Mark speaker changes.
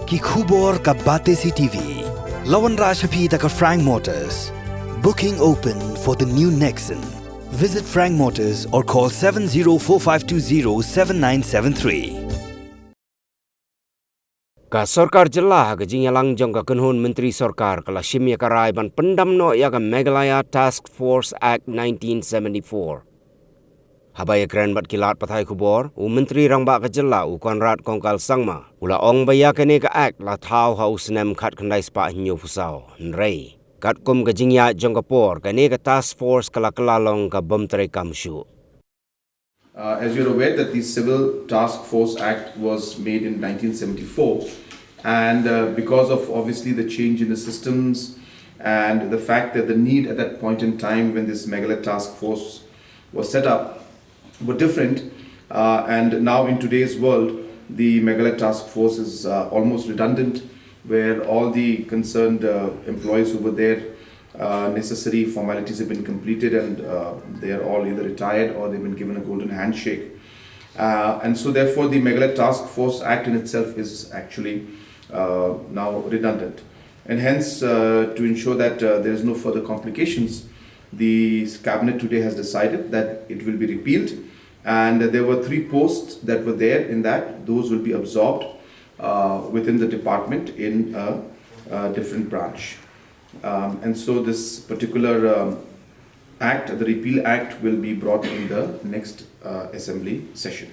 Speaker 1: कि khubor ka Batesi TV. Lawan Rashaphi taka Frank Motors. Booking open for the new Nexon. Visit Frank Motors or call 7045207973.
Speaker 2: Ka Sorkar Jilla ka jinyalang jong ka kunhun Menteri Sorkar kala shimya karai ban Pyndam no ya ka Meghalaya Task Force Act 1974. Habaya keren bat kilat pathai kubor, Menteri rangba ka Jilla Konrad kongkal sangma. Ula ong baya kene ka act la thau hau senem khat kandai spa hinyo pusau. Nrei. Kat kum ka jingya jong ka por kene ka Task Force kala kalalong ka bomtere kamshu.
Speaker 3: As you're aware that the Civil Task Force Act was made in 1974, and because of obviously the change in the systems and the fact that the need at that point in time when this Meghalaya Task Force was set up were different, and now in today's world the Meghalaya Task Force is almost redundant, where all the concerned employees who were there, necessary formalities have been completed, and they are all either retired or they've been given a golden handshake. And so therefore the Meghalaya Task Force Act in itself is actually now redundant. And hence, to ensure that there is no further complications, the Cabinet today has decided that it will be repealed, and there were 3 posts that were there in that. Those will be absorbed within the department in a different branch. And so this particular act, the repeal act, will be brought in the next assembly session.